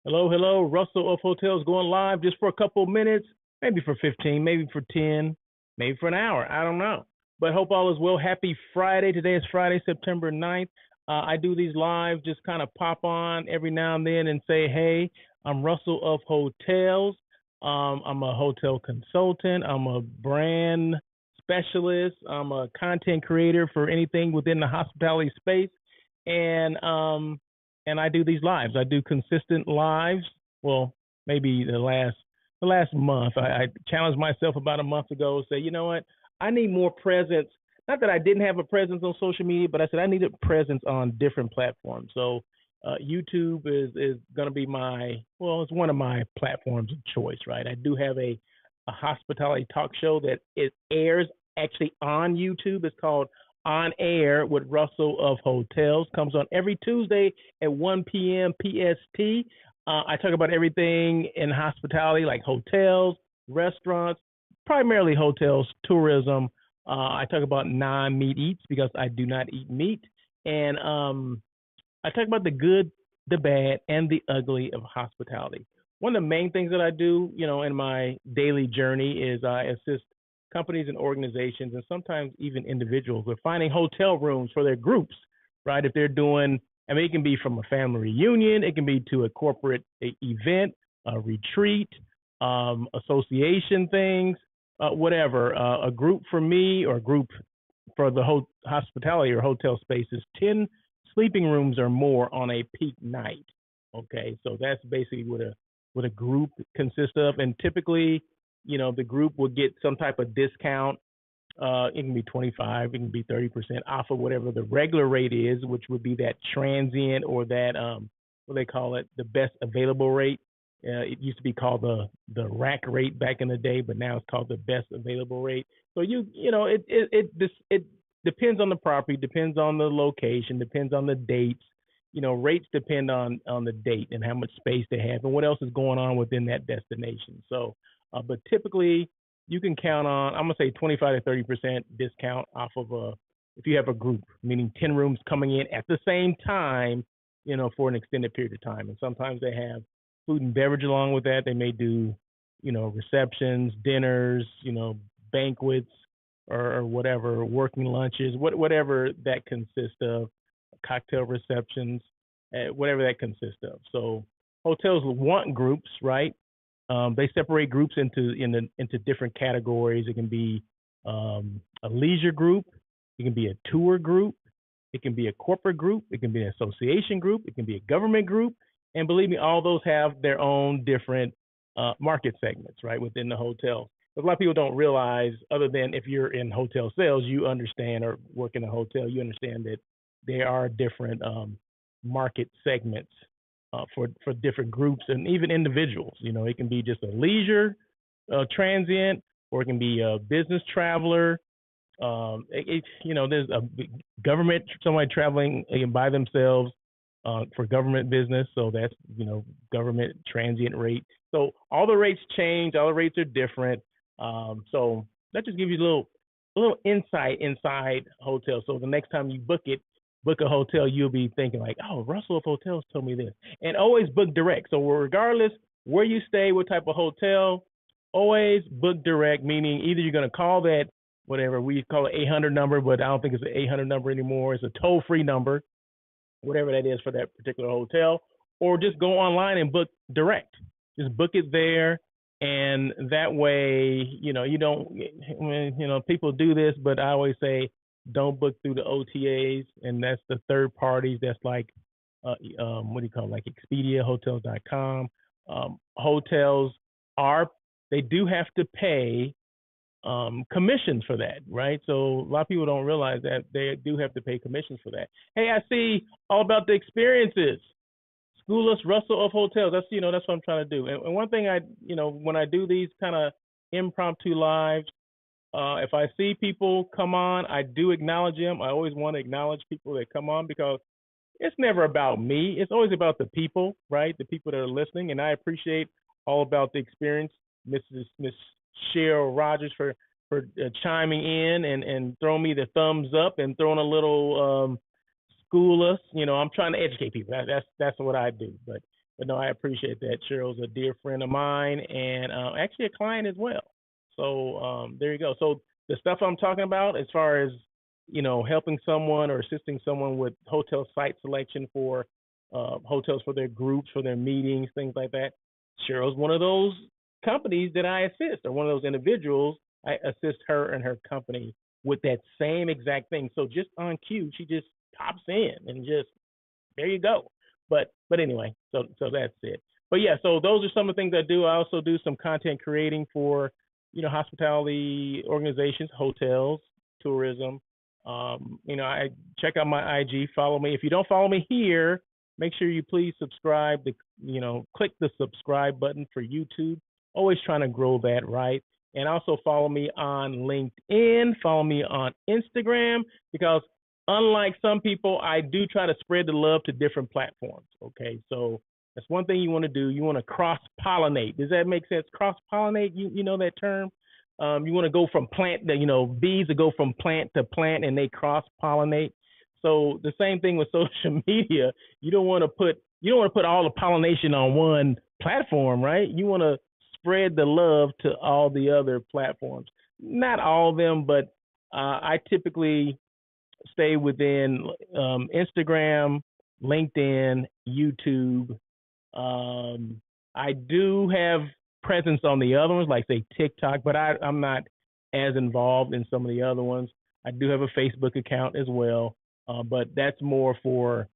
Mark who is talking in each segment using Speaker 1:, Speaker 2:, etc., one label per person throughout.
Speaker 1: Hello, hello. Russell of Hotels going live just for a couple of minutes, maybe for 15, maybe for 10, maybe for an hour. I don't know. But hope all is well. Happy Friday. Today is Friday, September 9th. I do these live, just kind of pop on every now and then and say, hey, I'm Russell of Hotels. I'm a hotel consultant. I'm a brand specialist. I'm a content creator for anything within the hospitality space. And and I do these lives. I do consistent lives. Well, maybe the last month. I challenged myself about a month ago. Say, you know what? I need more presence. Not that I didn't have a presence on social media, but I said I needed presence on different platforms. So YouTube is going to be it's one of my platforms of choice, right? I do have a hospitality talk show that it airs actually on YouTube. It's called On Air with Russell of Hotels. Comes on every Tuesday at 1 p.m. PST. I talk about everything in hospitality, like hotels, restaurants, primarily hotels, tourism. I talk about non-meat eats because I do not eat meat, and I talk about the good, the bad, and the ugly of hospitality. One of the main things that I do, in my daily journey is I assist companies and organizations and sometimes even individuals with finding hotel rooms for their groups, right? If they're doing, I mean, it can be from a family reunion, it can be to a corporate event, a retreat, association things, whatever. A group for me or a group for the whole hospitality or hotel spaces, 10 sleeping rooms or more on a peak night. Okay, so that's basically what a group consists of, and typically, the group will get some type of discount. It can be 25, it can be 30% off of whatever the regular rate is, which would be that transient or that what they call it, the best available rate. It used to be called the rack rate back in the day, but now it's called the best available rate. So it depends on the property, depends on the location, depends on the dates. Rates depend on the date and how much space they have and what else is going on within that destination. So, but typically you can count on, I'm gonna say 25 to 30% discount off of if you have a group, meaning 10 rooms coming in at the same time, for an extended period of time. And sometimes they have food and beverage along with that. They may do, receptions, dinners, banquets, or whatever, working lunches, whatever that consists of, cocktail receptions, whatever that consists of. So hotels want groups, right? They separate groups into different categories. It can be a leisure group, it can be a tour group, it can be a corporate group, it can be an association group, it can be a government group, and believe me, all those have their own different market segments, right, within the hotel. But a lot of people don't realize, other than if you're in hotel sales, you understand, or work in a hotel, you understand that there are different market segments for different groups and even individuals. It can be just a leisure transient, or it can be a business traveler. There's a government, somebody traveling by themselves for government business, so that's government transient rate. So all the rates change, all the rates are different. So that just gives you a little insight inside hotels. So the next time you book a hotel, you'll be thinking like, oh, Russell of Hotels told me this. And always book direct. So regardless where you stay, what type of hotel, always book direct, meaning either you're going to call that, whatever we call it, 800 number, but I don't think it's an 800 number anymore. It's a toll-free number, whatever that is for that particular hotel, or just go online and book direct. Just book it there. And that way, you don't, people do this, but I always say, don't book through the OTAs, and that's the third parties. That's like, what do you call it? Like Expedia, Hotels.com. Hotels they do have to pay commissions for that, right? So a lot of people don't realize that they do have to pay commissions for that. Hey, I see all about the experiences. School us, Russell of Hotels. That's what I'm trying to do. And one thing when I do these kind of impromptu lives, if I see people come on, I do acknowledge them. I always want to acknowledge people that come on because it's never about me. It's always about the people, right? The people that are listening. And I appreciate all about the experience, Miss Cheryl Rogers, for chiming in and throwing me the thumbs up and throwing a little school us. I'm trying to educate people. That's what I do. But But no, I appreciate that. Cheryl's a dear friend of mine and actually a client as well. So there you go. So the stuff I'm talking about, as far as helping someone or assisting someone with hotel site selection for hotels for their groups, for their meetings, things like that. Cheryl's one of those companies that I assist, or one of those individuals. I assist her and her company with that same exact thing. So just on cue, she just pops in and just there you go. But anyway, so that's it. But yeah, so those are some of the things I do. I also do some content creating for hospitality organizations, hotels, tourism. I check out my IG, follow me. If you don't follow me here, make sure you please subscribe. Click the subscribe button for YouTube. Always trying to grow that, right? And also follow me on LinkedIn. Follow me on Instagram because unlike some people, I do try to spread the love to different platforms. Okay, so that's one thing you want to do. You want to cross pollinate. Does that make sense? Cross pollinate. You know that term. You want to go from plant to bees to go from plant to plant, and they cross pollinate. So the same thing with social media. You don't want to put all the pollination on one platform, right? You want to spread the love to all the other platforms. Not all of them, but I typically stay within Instagram, LinkedIn, YouTube. I do have presence on the other ones, like say TikTok, but I'm not as involved in some of the other ones. I do have a Facebook account as well, but that's more for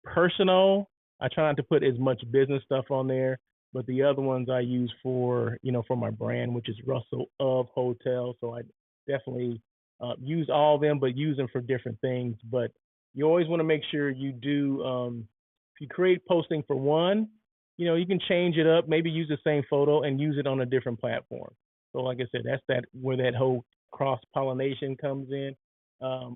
Speaker 1: personal. I try not to put as much business stuff on there, but the other ones I use for for my brand, which is Russell of Hotels. So I definitely use all of them, but use them for different things. But you always want to make sure you do. If you create posting for one, you can change it up. Maybe use the same photo and use it on a different platform. So, like I said, that's where that whole cross pollination comes in,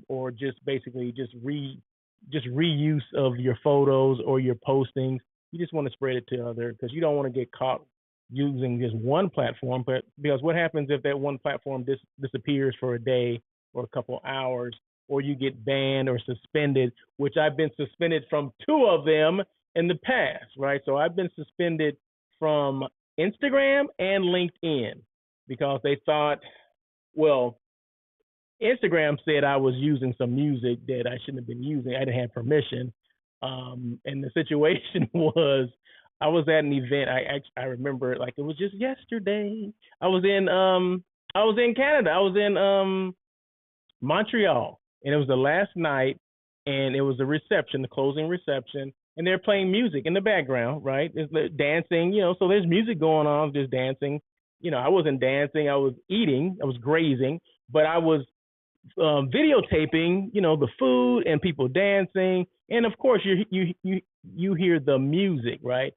Speaker 1: or just basically just reuse of your photos or your postings. You just want to spread it to other because you don't want to get caught using just one platform. But because what happens if that one platform disappears for a day or a couple hours, or you get banned or suspended, which I've been suspended from two of them in the past, right? So I've been suspended from Instagram and LinkedIn because they thought, well, Instagram said I was using some music that I shouldn't have been using. I didn't have permission. And the situation was I was at an event. I remember it like it was just yesterday. I was in Canada. I was in Montreal, and it was the last night, and it was the reception, the closing reception, and they're playing music in the background, right? It's dancing, so there's music going on, just dancing. I wasn't dancing, I was eating, I was grazing, but I was videotaping, the food and people dancing, and of course you hear the music, right?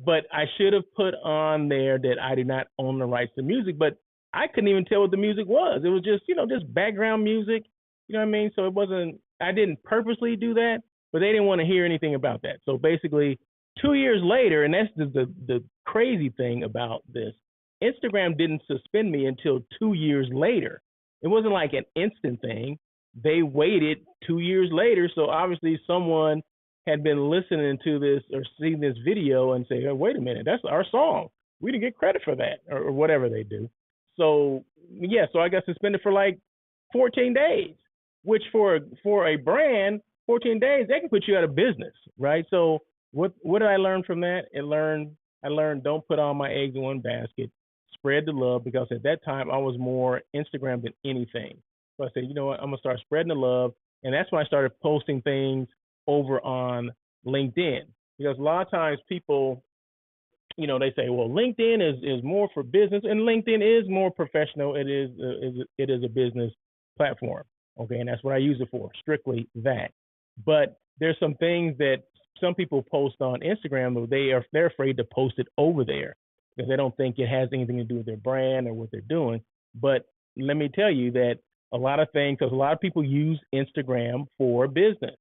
Speaker 1: But I should have put on there that I did not own the rights to music, but I couldn't even tell what the music was. It was just, just background music. You know what I mean? So it wasn't, I didn't purposely do that, but they didn't want to hear anything about that. So basically 2 years later, and that's the crazy thing about this, Instagram didn't suspend me until 2 years later. It wasn't like an instant thing. They waited 2 years later. So obviously someone had been listening to this or seen this video and say, oh, wait a minute, that's our song. We didn't get credit for that, or whatever they do. So yeah, so I got suspended for like 14 days, which for a brand, 14 days, they can put you out of business, right? So what did I learn from that? I learned don't put all my eggs in one basket. Spread the love, because at that time I was more Instagram than anything. So I said, you know what, I'm gonna start spreading the love, and that's when I started posting things over on LinkedIn, because a lot of times people, they say, well, LinkedIn is more for business, and LinkedIn is more professional. It is a business platform, okay, and that's what I use it for, strictly that. But there's some things that some people post on Instagram that they're afraid to post it over there because they don't think it has anything to do with their brand or what they're doing. But let me tell you that a lot of things, because a lot of people use Instagram for business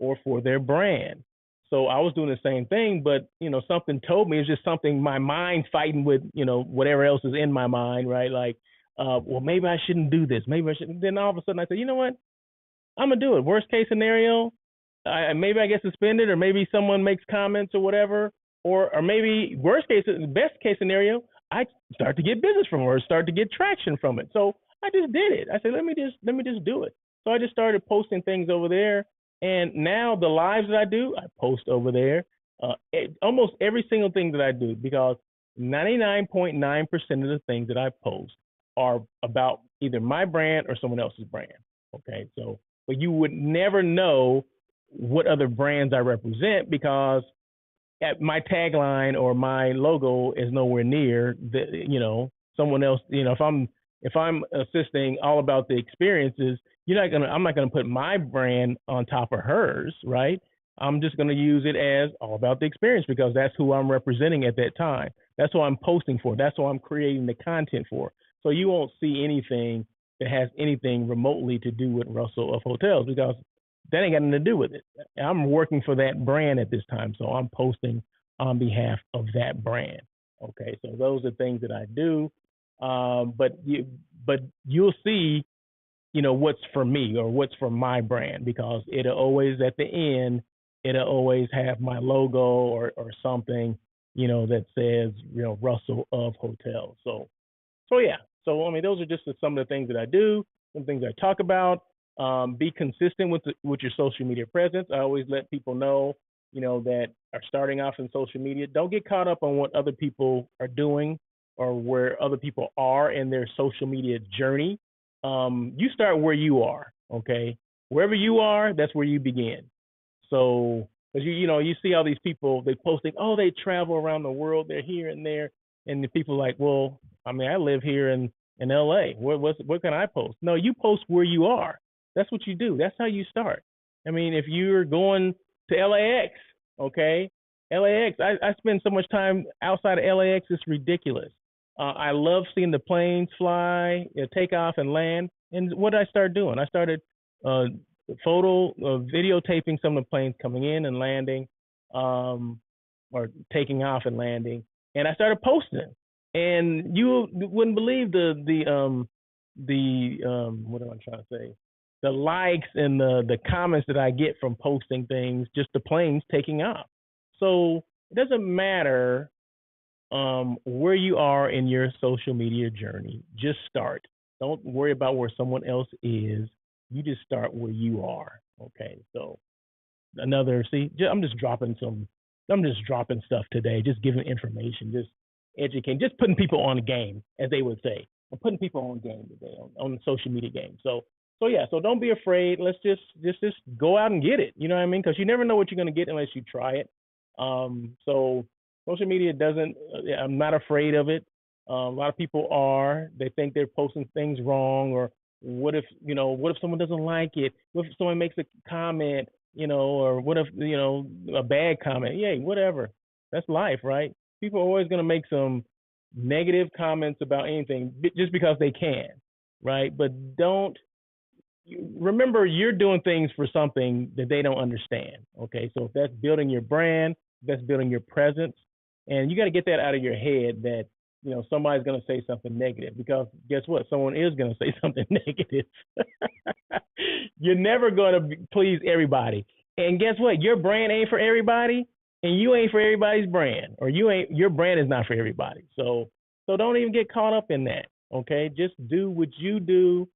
Speaker 1: or for their brand. So I was doing the same thing, but something told me, it's just something, my mind fighting with whatever else is in my mind, right? Like, well, maybe I shouldn't do this. Maybe I shouldn't. Then all of a sudden I said, you know what? I'm gonna do it. Worst case scenario, maybe I get suspended, or maybe someone makes comments or whatever. or maybe best case scenario, I start to get business from it or start to get traction from it. So I just did it. I said, let me just do it. So I just started posting things over there, and now the lives that I do, I post over there. Almost every single thing that I do, because 99.9% of the things that I post are about either my brand or someone else's brand. Okay, so but you would never know what other brands I represent because my tagline or my logo is nowhere near someone else. If I'm assisting all about the experiences, I'm not gonna put my brand on top of hers, right? I'm just gonna use it as all about the experience because that's who I'm representing at that time. That's what I'm posting for. That's what I'm creating the content for. So you won't see anything that has anything remotely to do with Russell of Hotels because that ain't got nothing to do with it. I'm working for that brand at this time, so I'm posting on behalf of that brand. Okay, so those are things that I do. But you'll see, what's for me or what's for my brand because it'll always at the end, it'll always have my logo or something, that says, Russell of Hotels. So yeah. So I mean, those are just some of the things that I do, some things I talk about. Be consistent with your social media presence. I always let people know, that are starting off in social media. Don't get caught up on what other people are doing or where other people are in their social media journey. You start where you are. Okay, wherever you are, that's where you begin. So, because you see all these people, they posting, oh, they travel around the world, they're here and there, and the people like, well, I mean, I live here in LA. What can I post? No, you post where you are. That's what you do. That's how you start. I mean, if you're going to LAX, okay, LAX. I spend so much time outside of LAX. It's ridiculous. I love seeing the planes fly, take off and land. And what did I start doing? I started videotaping some of the planes coming in and landing, or taking off and landing, and I started posting. And you wouldn't believe the what am I trying to say? The likes and the comments that I get from posting things, just the planes taking off. So it doesn't matter where you are in your social media journey. Just start. Don't worry about where someone else is. You just start where you are. Okay. So I'm just dropping stuff today, just giving information, just educating, just putting people on the game, as they would say. I'm putting people on game today on the social media game. So yeah, so don't be afraid. Let's just go out and get it. You know what I mean? Because you never know what you're gonna get unless you try it. So social media doesn't. I'm not afraid of it. A lot of people are. They think they're posting things wrong, or what if someone doesn't like it? What if someone makes a comment? Or what if a bad comment? Yay, whatever. That's life, right? People are always gonna make some negative comments about anything just because they can, right? But don't remember you're doing things for something that they don't understand. Okay, so if that's building your brand, that's building your presence, and you got to get that out of your head that somebody's going to say something negative because guess what? Someone is going to say something negative. You're never going to please everybody, and guess what? Your brand ain't for everybody, and you ain't for everybody's brand, or your brand is not for everybody. So don't even get caught up in that. Okay, just do what you do.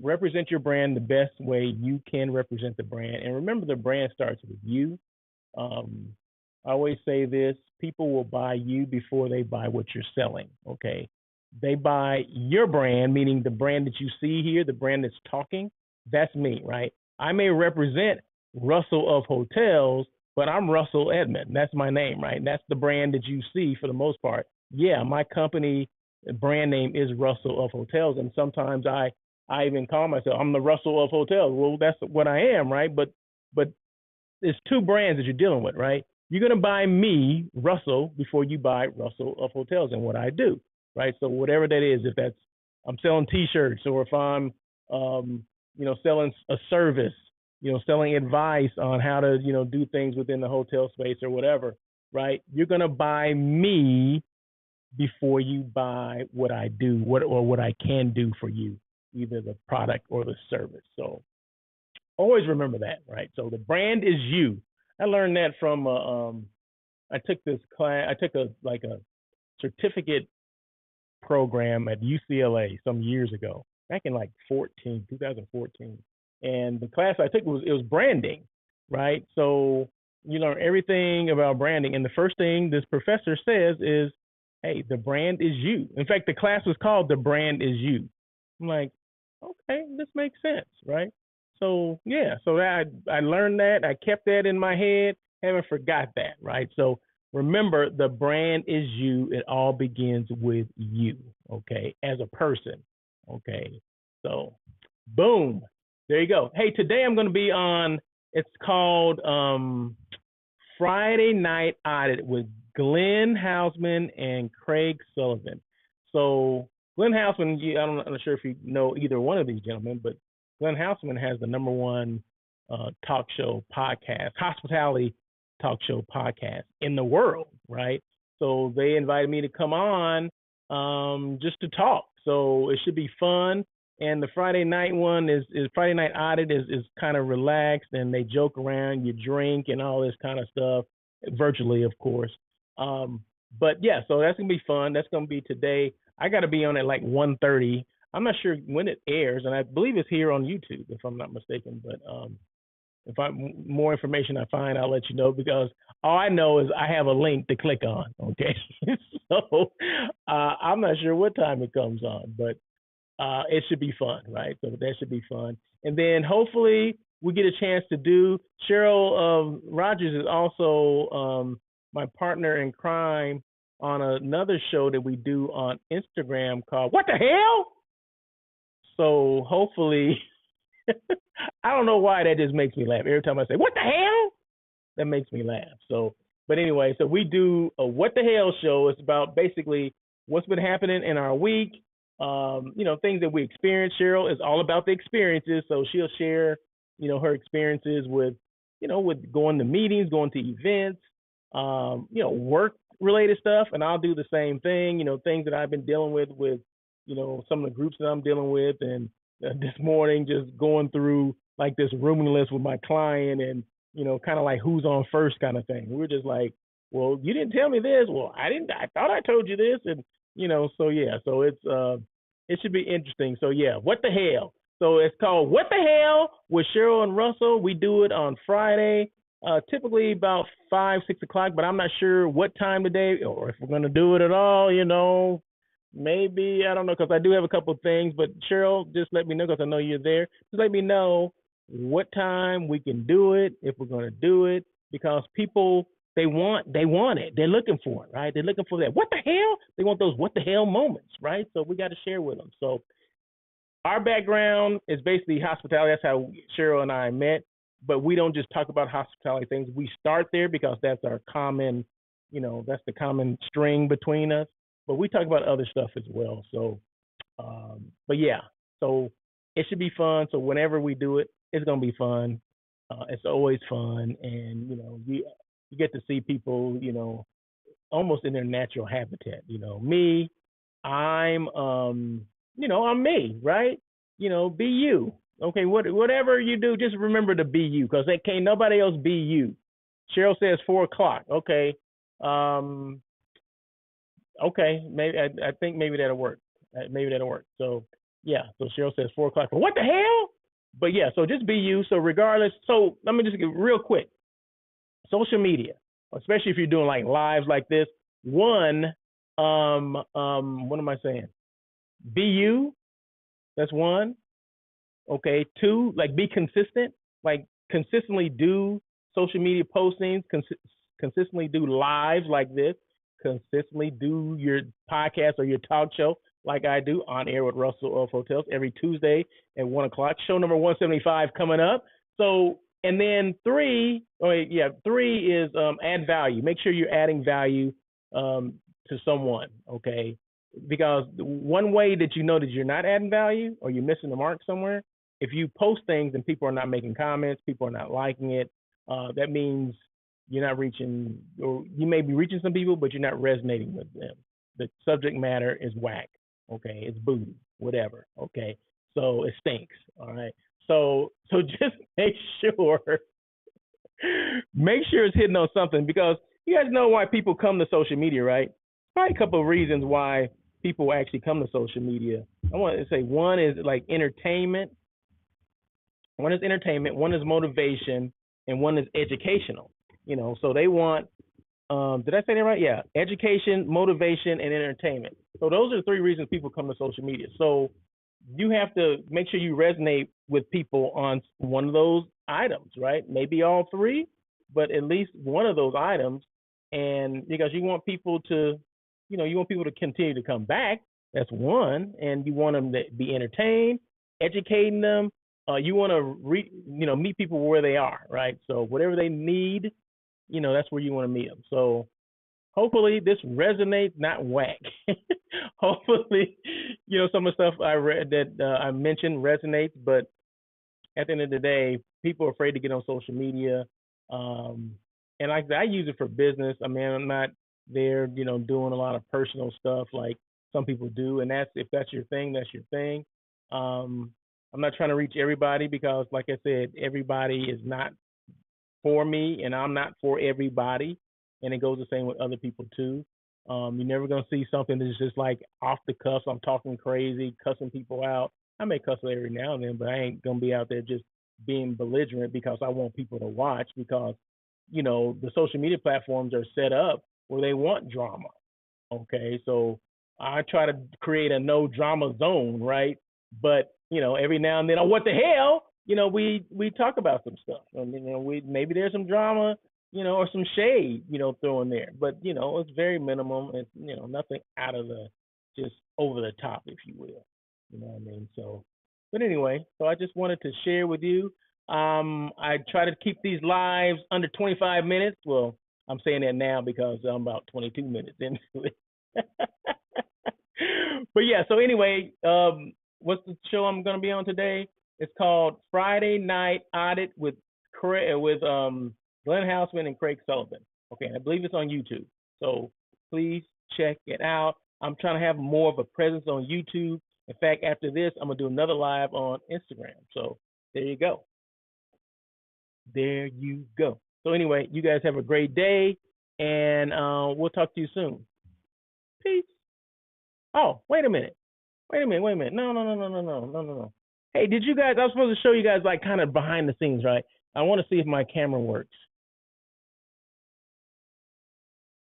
Speaker 1: Represent your brand the best way you can represent the brand. And remember, the brand starts with you. I always say this: people will buy you before they buy what you're selling. Okay, they buy your brand, meaning the brand that you see here, the brand that's talking. That's me, right? I may represent Russell of Hotels, but I'm Russell Edmond. That's my name, right? And that's the brand that you see for the most part. Yeah, my company brand name is Russell of Hotels, and sometimes I even call myself, I'm the Russell of Hotels. Well, that's what I am, right? But it's two brands that you're dealing with, right? You're gonna buy me, Russell, before you buy Russell of Hotels and what I do, right? So whatever that is, if that's I'm selling T-shirts, or if I'm selling a service, selling advice on how to do things within the hotel space or whatever, right? You're gonna buy me before you buy what I do, what I can do for you, either the product or the service. So always remember that, right? So the brand is you. I learned that from I took this class. I took a certificate program at UCLA some years ago, back in like 2014. And the class I took was branding, right? So you learn everything about branding, and the first thing this professor says is, "Hey, the brand is you." In fact, the class was called "The Brand Is You." I'm like, okay, this makes sense, right? So yeah, so I learned that. I kept that in my head. Haven't forgot that, right? So remember, the brand is you. It all begins with you, okay, as a person, okay. So, boom, there you go. Hey, today I'm going to be on. It's called Friday Night Audit with Glenn Hausman and Craig Sullivan. So Glenn Hausman, I'm not sure if you know either one of these gentlemen, but Glenn Hausman has the number one talk show podcast, hospitality talk show podcast in the world, right? So they invited me to come on just to talk. So it should be fun. And the Friday night one is Friday Night Audit is kind of relaxed, and they joke around, you drink and all this kind of stuff, virtually, of course. Um, but yeah, so that's gonna be fun. That's gonna be today. I got to be on at like 1:30. I'm not sure when it airs, and I believe it's here on YouTube, if I'm not mistaken. But if I more information I find, I'll let you know, because all I know is I have a link to click on. Okay, so I'm not sure what time it comes on, but it should be fun, right? So that should be fun. And then hopefully we get a chance to do. Cheryl Rogers is also my partner in crime on another show that we do on Instagram called What the Hell? So hopefully, I don't know why that just makes me laugh. Every time I say, What the hell? That makes me laugh. So, but anyway, so we do a What the Hell show. It's about basically what's been happening in our week, things that we experience. Cheryl is all about the experiences, so she'll share, her experiences with, with going to meetings, going to events, work related stuff, and I'll do the same thing. Things that I've been dealing with, some of the groups that I'm dealing with, and this morning just going through like this rooming list with my client, and kind of like who's on first kind of thing. We're just like, well, you didn't tell me this. Well, I didn't. I thought I told you this, and so yeah, so it should be interesting. So yeah, what the hell? So it's called What the Hell with Cheryl and Russell. We do it on Friday, typically about 5, 6 o'clock, but I'm not sure what time today or if we're gonna do it at all. Maybe I don't know, because I do have a couple of things. But Cheryl, just let me know, because I know you're there. Just let me know what time we can do it, if we're going to do it, because people, they want it. They're looking for it, right? They're looking for that. What the hell? They want those what the hell moments, right? So we got to share with them. So our background is basically hospitality. That's how Cheryl and I met. But we don't just talk about hospitality things. We start there because that's our common, that's the common string between us. But we talk about other stuff as well. So, but yeah, so it should be fun. So whenever we do it, it's gonna be fun. It's always fun, and you get to see people, almost in their natural habitat. Me, I'm I'm me, right? Be you. Okay, whatever you do, just remember to be you, because they can't nobody else be you. Cheryl says 4 o'clock. Okay, um, okay, maybe I think maybe that'll work. Maybe that'll work. So yeah, so Cheryl says 4 o'clock. But what the hell? But yeah, so just be you. So regardless, so let me just get real quick. Social media, especially if you're doing like lives like this. One, what am I saying? Be you. That's one. Okay. Two, like be consistent. Like consistently do social media postings. Consistently do lives like this. Consistently do your podcast or your talk show like I do, On Air with Russell of Hotels, every Tuesday at 1 o'clock. Show number 175 coming up. So, and then three is add value. Make sure you're adding value to someone, okay? Because one way that you know that you're not adding value or you're missing the mark somewhere, if you post things and people are not making comments, people are not liking it, that means you're not reaching, or you may be reaching some people, but you're not resonating with them. The subject matter is whack, okay? It's booty, whatever, okay? So it stinks, all right? So just make sure Make sure it's hitting on something because you guys know why people come to social media, right? Probably a couple of reasons why people actually come to social media. I want to say one is like entertainment, one is entertainment, one is motivation, and one is educational. So they want did I say that right? Yeah. Education, motivation, and entertainment. So those are the three reasons people come to social media. So you have to make sure you resonate with people on one of those items, right? Maybe all three, but at least one of those items. And because you want people to, you want people to continue to come back. That's one. And you want them to be entertained, educating them. You want to meet people where they are, right? So whatever they need, that's where you want to meet them. So hopefully this resonates, not whack. Hopefully, some of the stuff I read that I mentioned resonates, but at the end of the day, people are afraid to get on social media. And like I use it for business. I mean, I'm not there, doing a lot of personal stuff like some people do. And if that's your thing, that's your thing. I'm not trying to reach everybody because, like I said, everybody is not for me, and I'm not for everybody. And it goes the same with other people too. You're never gonna see something that's just like off the cuff. I'm talking crazy, cussing people out. I may cuss every now and then, but I ain't gonna be out there just being belligerent because I want people to watch. Because the social media platforms are set up where they want drama. Okay, so I try to create a no drama zone, right? But every now and then, oh, what the hell? We talk about some stuff, and we maybe there's some drama, or some shade, thrown there, but it's very minimum. It's nothing out of the just over the top, if you will. You know what I mean? So, but anyway, so I just wanted to share with you. I try to keep these lives under 25 minutes. Well, I'm saying that now because I'm about 22 minutes into it. But yeah, so anyway, what's the show I'm going to be on today? It's called Friday Night Audit with Glenn Houseman and Craig Sullivan. Okay, I believe it's on YouTube. So please check it out. I'm trying to have more of a presence on YouTube. In fact, after this, I'm going to do another live on Instagram. So there you go. There you go. So anyway, you guys have a great day, and we'll talk to you soon. Peace. Oh, wait a minute. No. Hey, did you guys? I was supposed to show you guys like kind of behind the scenes, right? I want to see if my camera works.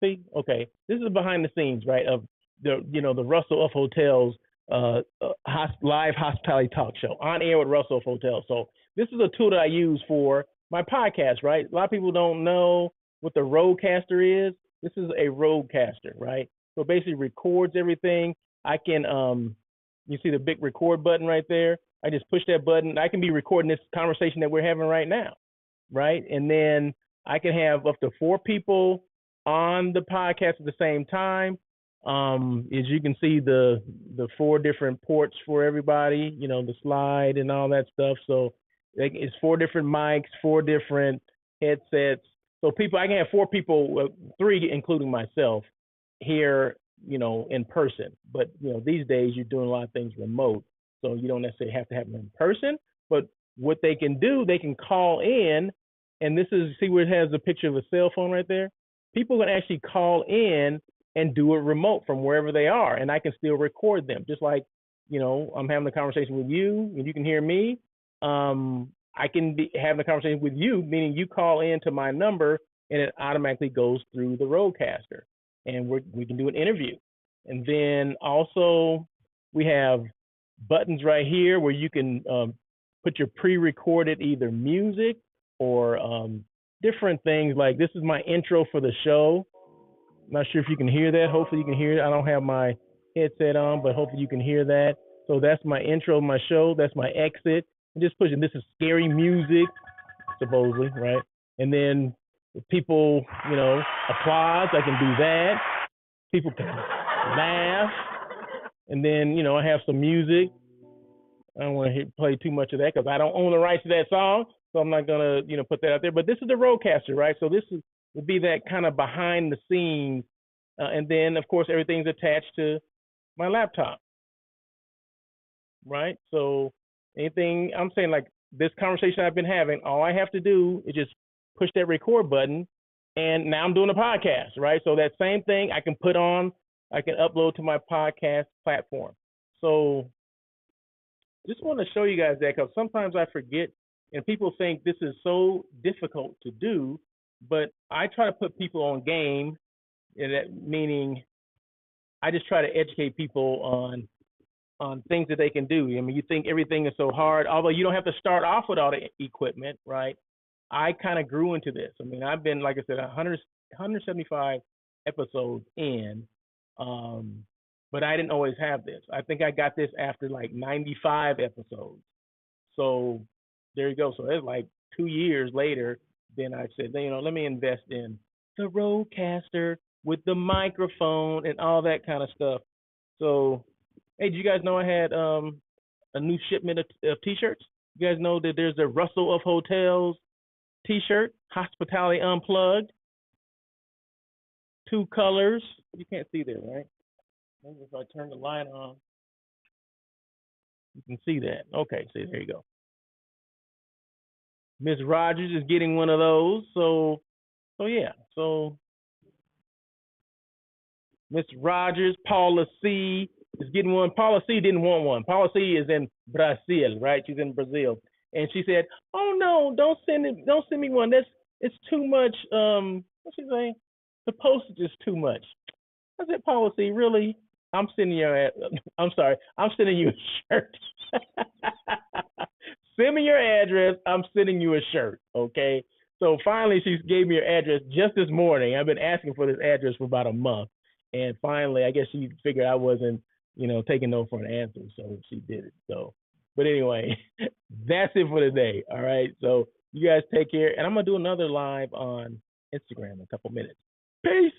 Speaker 1: See, okay, this is behind the scenes, right? Of the Russell of Hotels live hospitality talk show on air with Russell of Hotels. So this is a tool that I use for my podcast, right? A lot of people don't know what the Rodecaster is. This is a Rodecaster, right? So it basically records everything. I can you see the big record button right there? I just push that button. I can be recording this conversation that we're having right now, right? And then I can have up to 4 people on the podcast at the same time. As you can see, the 4 different ports for everybody, the slide and all that stuff. So it's 4 different mics, 4 different headsets. So I can have 4 people, 3 including myself, here, in person. But these days you're doing a lot of things remote, so you don't necessarily have to have them in person. But what they can do, they can call in, and this is, see where it has a picture of a cell phone right there? People can actually call in and do it remote from wherever they are, and I can still record them, just like I'm having a conversation with you and you can hear me. I can be having a conversation with you, meaning you call in to my number and it automatically goes through the Rodecaster, and we can do an interview. And then also we have buttons right here where you can put your pre-recorded either music or different things. Like this is my intro for the show. I'm not sure if you can hear that. Hopefully you can hear it. I don't have my headset on, but hopefully you can hear that. So that's my intro of my show. That's my exit. I'm just pushing. This is scary music, supposedly, right? And then if people, applause, I can do that. People can laugh. And then, I have some music. I don't want to play too much of that because I don't own the rights to that song. So I'm not going to, put that out there. But this is the Rodecaster, right? So this would be that kind of behind the scenes. And then, of course, everything's attached to my laptop, right? So anything I'm saying, like this conversation I've been having, all I have to do is just push that record button, and now I'm doing a podcast, right? So that same thing I can upload to my podcast platform. So just want to show you guys that because sometimes I forget, and people think this is so difficult to do, but I try to put people on game, and that meaning I just try to educate people on things that they can do. I mean, you think everything is so hard, although you don't have to start off with all the equipment, right? I kind of grew into this. I mean, I've been, like I said, 175 episodes in, but I didn't always have this. I think I got this after like 95 episodes. So there you go. So it's like 2 years later, then I said, let me invest in the Rodecaster with the microphone and all that kind of stuff. So, hey, did you guys know I had a new shipment of T-shirts? You guys know that there's a Russell of Hotels T-shirt, Hospitality Unplugged, 2 colors. You can't see there, right? Maybe if I turn the light on, you can see that. Okay, see, there you go. Miss Rogers is getting one of those. So yeah. So Miss Rogers, Paula C is getting one. Paula C didn't want one. Paula C is in Brazil, right? She's in Brazil, and she said, "Oh no, don't send me one. It's too much. What's she saying? The postage is too much." I said, "Paula C, really? I'm sending you I'm sending you a shirt. Send me your address. I'm sending you a shirt, okay?" So finally, she gave me her address just this morning. I've been asking for this address for about a month. And finally, I guess she figured I wasn't, taking no for an answer. So she did it. So, but anyway, that's it for today. All right. So you guys take care. And I'm going to do another live on Instagram in a couple minutes. Peace.